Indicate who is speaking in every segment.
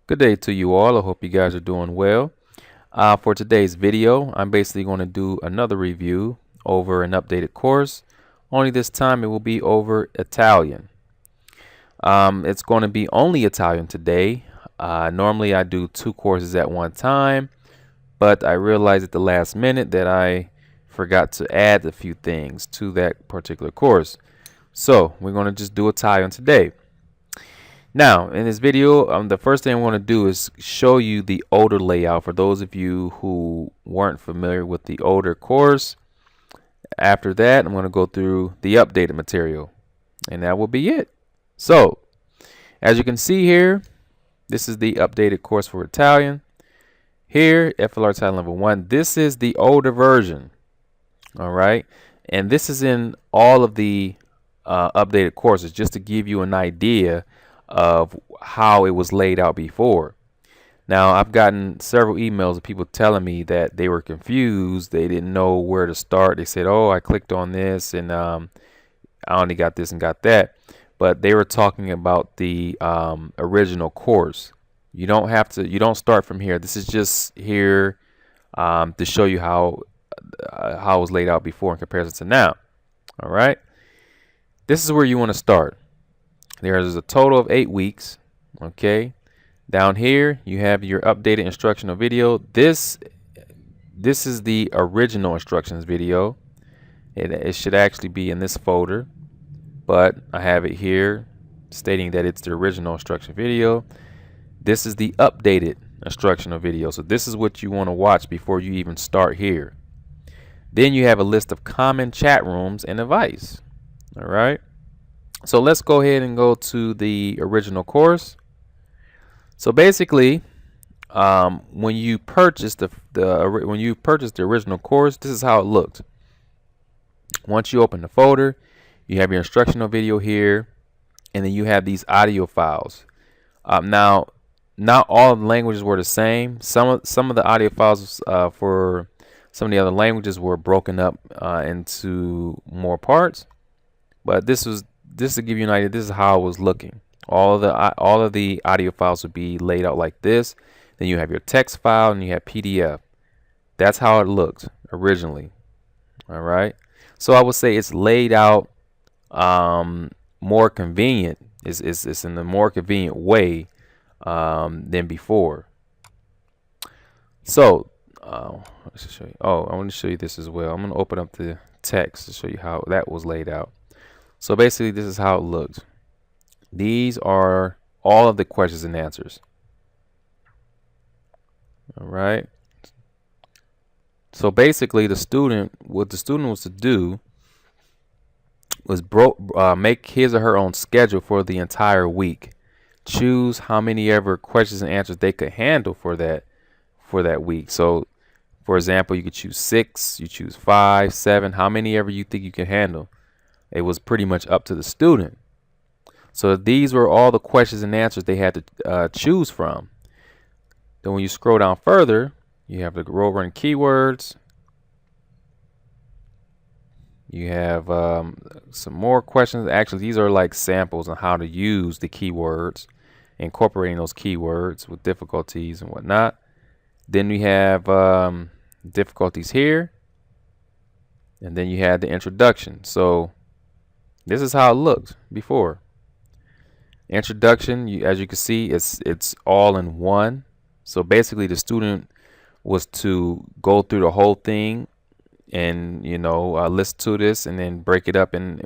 Speaker 1: Good day to you all. I hope you guys are doing well. For today's video, I'm basically going to do another review over an updated course. Only this time it will be over Italian. It's going to be only Italian today. Normally I do two courses at one time, but I realized at the last minute that I forgot to add a few things to that particular course. So we're going to just do Italian today. Now, in this video, the first thing I want to do is show you the older layout for those of you who weren't familiar with the older course. After that, I'm going to go through the updated material, and that will be it. So, as you can see here, this is the updated course for Italian. Here, FLR Italian Level 1, this is the older version. All right, and this is in all of the updated courses, just to give you an idea of how it was laid out before. Now, I've gotten several emails of people telling me that they were confused. They didn't know where to start. They said, oh, I clicked on this and I only got this and got that. But they were talking about the original course. You don't start from here. This is just here to show you how it was laid out before in comparison to now. All right. This is where you want to start. There's a total of 8 weeks. Okay. Down here, you have your updated instructional video. This is the original instructions video. It should actually be in this folder, but I have it here stating that it's the original instruction video. This is the updated instructional video. So this is what you want to watch before you even start here. Then you have a list of common chat rooms and advice. All right. So let's go ahead and go to the original course. So basically, when you purchase the original course, this is how it looked. Once you open the folder, you have your instructional video here, and then you have these audio files. Now, not all the languages were the same. Some of the audio files for some of the other languages were broken up into more parts, but this to give you an idea. This is how it was looking. All of the audio files would be laid out like this. Then you have your text file and you have PDF. That's how it looked originally. All right. So I would say it's laid out more convenient. It's in a more convenient way than before. So let's show you. Oh, I want to show you this as well. I'm going to open up the text to show you how that was laid out. So basically, this is how it looked. These are all of the questions and answers. All right. So basically, what the student was to do was make his or her own schedule for the entire week. Choose how many ever questions and answers they could handle for that week. So, for example, you could choose 6, you choose 5, 7, how many ever you think you can handle. It was pretty much up to the student. So these were all the questions and answers they had to choose from. Then when you scroll down further, you have the row run keywords. You have some more questions. Actually, these are like samples on how to use the keywords, incorporating those keywords with difficulties and whatnot. Then we have difficulties here. And then you had the introduction. So this is how it looked before. Introduction, as you can see, it's all in one. So basically, the student was to go through the whole thing and listen to this and then break it up in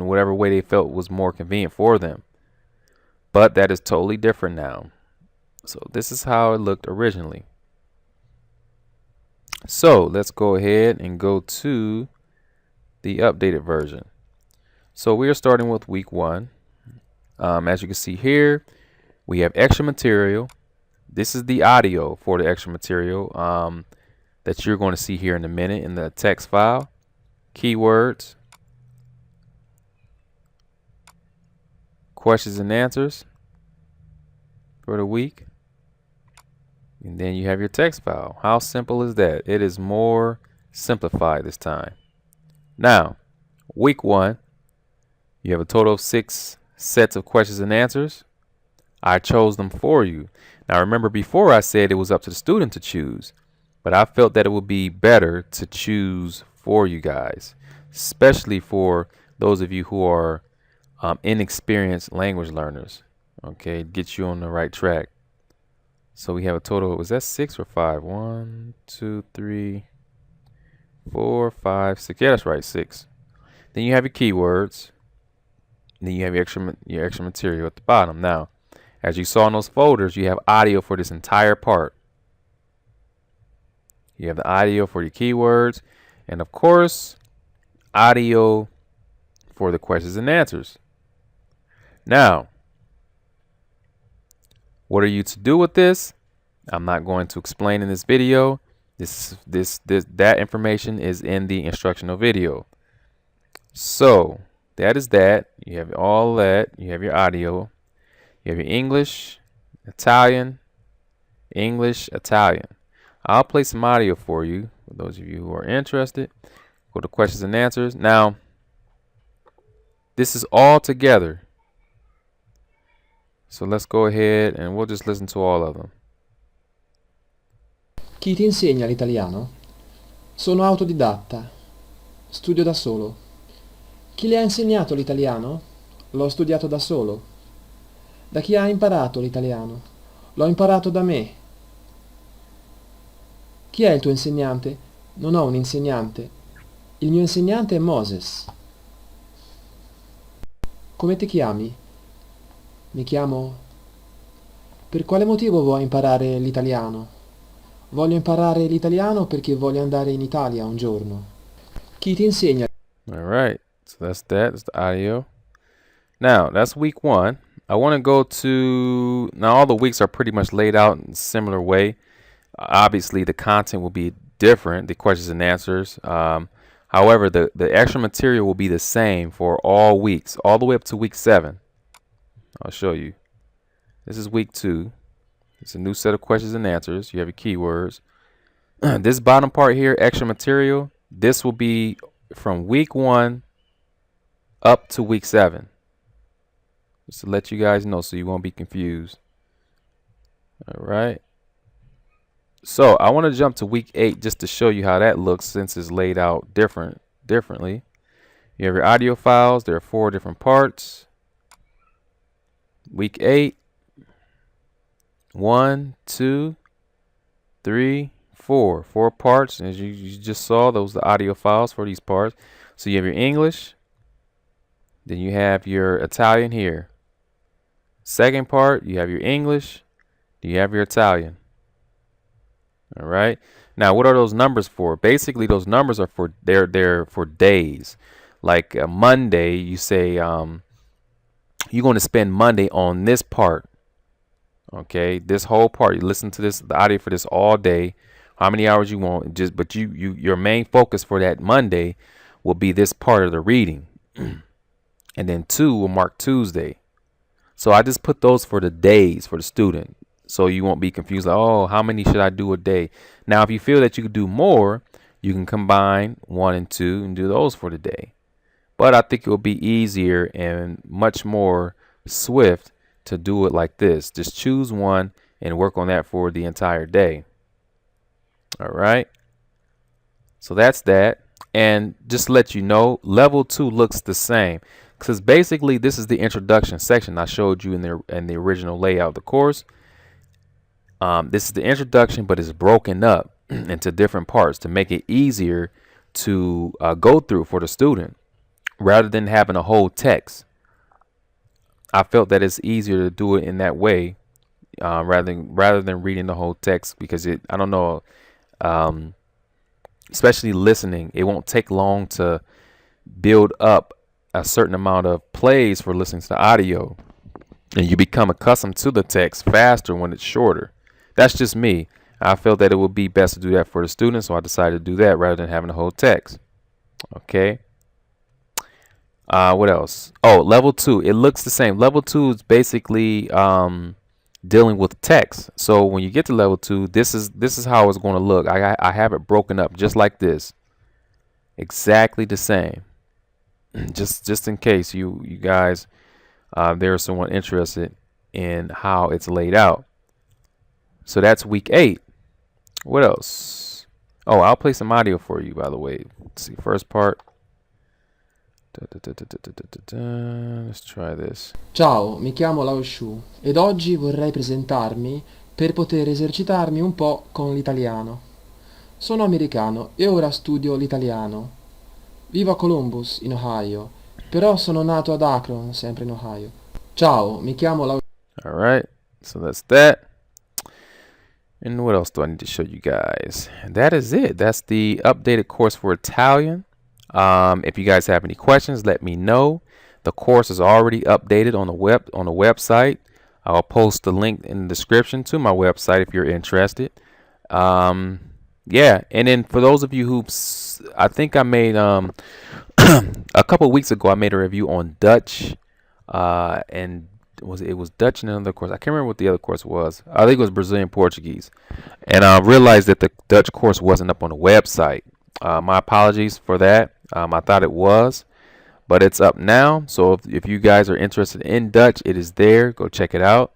Speaker 1: whatever way they felt was more convenient for them. But that is totally different now. So this is how it looked originally. So let's go ahead and go to the updated version. So we are starting with week 1. As you can see here, we have extra material. This is the audio for the extra material that you're going to see here in a minute in the text file. Keywords, questions and answers for the week. And then you have your text file. How simple is that? It is more simplified this time. Now, week 1, you have a total of 6 sets of questions and answers. I chose them for you. Now remember, before I said it was up to the student to choose, but I felt that it would be better to choose for you guys, especially for those of you who are inexperienced language learners. Okay, get you on the right track. So we have a total, was that 6 or 5? 1, 2, 3, 4, 5, 6. Yeah, that's right, 6. Then you have your keywords. Then you have your extra material at the bottom. Now, as you saw in those folders, you have audio for this entire part. You have the audio for your keywords, and of course, audio for the questions and answers. Now, what are you to do with this? I'm not going to explain in this video. That information is in the instructional video. So that is that. You have all that. You have your audio. You have your English, Italian, English, Italian. I'll play some audio for you, for those of you who are interested. Go to questions and answers. Now, this is all together. So let's go ahead and we'll just listen to all of them.
Speaker 2: Chi ti insegna l'italiano? Sono autodidatta. Studio da solo. Chi le ha insegnato l'italiano? L'ho studiato da solo. Da chi ha imparato l'italiano? L'ho imparato da me. Chi è il tuo insegnante? Non ho un insegnante. Il mio insegnante è Moses. Come ti chiami? Mi chiamo... Per quale motivo vuoi imparare l'italiano? Voglio imparare l'italiano perché voglio andare in Italia un giorno. Chi ti insegna?
Speaker 1: All right, so that's that. That's the audio. Now, that's week 1. I want to go to, now all the weeks are pretty much laid out in a similar way. Obviously, the content will be different, the questions and answers. However, the extra material will be the same for all weeks, all the way up to week 7. I'll show you. This is week 2. It's a new set of questions and answers. You have your keywords. This bottom part here, extra material, this will be from week 1 up to week 7. Just to let you guys know so you won't be confused. All right. So I want to jump to week 8 just to show you how that looks since it's laid out differently. You have your audio files. There are 4 different parts. Week 8. 1, 2, 3, 4. 4 parts. As you just saw, those are the audio files for these parts. So you have your English. Then you have your Italian here. Second part, you have your English. You have your Italian. All right. Now, what are those numbers for? Basically, those numbers are for they're for days. Like Monday, you say you're going to spend Monday on this part. Okay, this whole part, you listen to the audio for this all day, how many hours you want, but your main focus for that Monday will be this part of the reading. And then 2 will mark Tuesday. So I just put those for the days for the student, so you won't be confused, like, oh, how many should I do a day? Now, if you feel that you could do more, you can combine 1 and 2 and do those for the day. But I think it will be easier and much more swift to do it like this. Just choose one and work on that for the entire day. All right. So that's that. And just to let you know, level 2 looks the same because basically this is the introduction section I showed you in the original layout of the course. This is the introduction, but it's broken up into different parts to make it easier to go through for the student rather than having a whole text. I felt that it's easier to do it in that way rather than reading the whole text, because I don't know, especially listening, it won't take long to build up a certain amount of plays for listening to the audio, and you become accustomed to the text faster when it's shorter. That's just me. I felt that it would be best to do that for the students, so I decided to do that rather than having the whole text. Okay. What else? Oh, level 2. It looks the same. Level 2 is basically dealing with text. So when you get to level 2, this is how it's going to look. I have it broken up just like this. Exactly the same. just in case you guys there's someone interested. in how it's laid out. So that's week 8. What else? Oh, I'll play some audio for you, by the way. Let's see, first part. Let's try this.
Speaker 2: Ciao, mi chiamo Lao Shu ed oggi vorrei presentarmi per poter esercitarmi un po' con l'italiano. Sono americano e ora studio l'italiano. Vivo a Columbus, in Ohio, però sono nato ad Akron, sempre in Ohio. Ciao, mi chiamo Lao.
Speaker 1: All right, so that's that. And what else do I need to show you guys? And that is it. That's the updated course for Italian. If you guys have any questions, let me know. The course is already updated on the website. I'll post the link in the description to my website if you're interested. Yeah, and then for those of you who, I think I made a couple of weeks ago, I made a review on Dutch, and it was Dutch and another course. I can't remember what the other course was. I think it was Brazilian Portuguese, and I realized that the Dutch course wasn't up on the website. My apologies for that. I thought it was, but it's up now. So if you guys are interested in Dutch, it is there. Go check it out.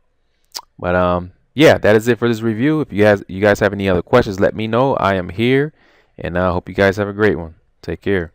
Speaker 1: But yeah, that is it for this review. If you guys have any other questions, let me know. I am here, and I hope you guys have a great one. Take care.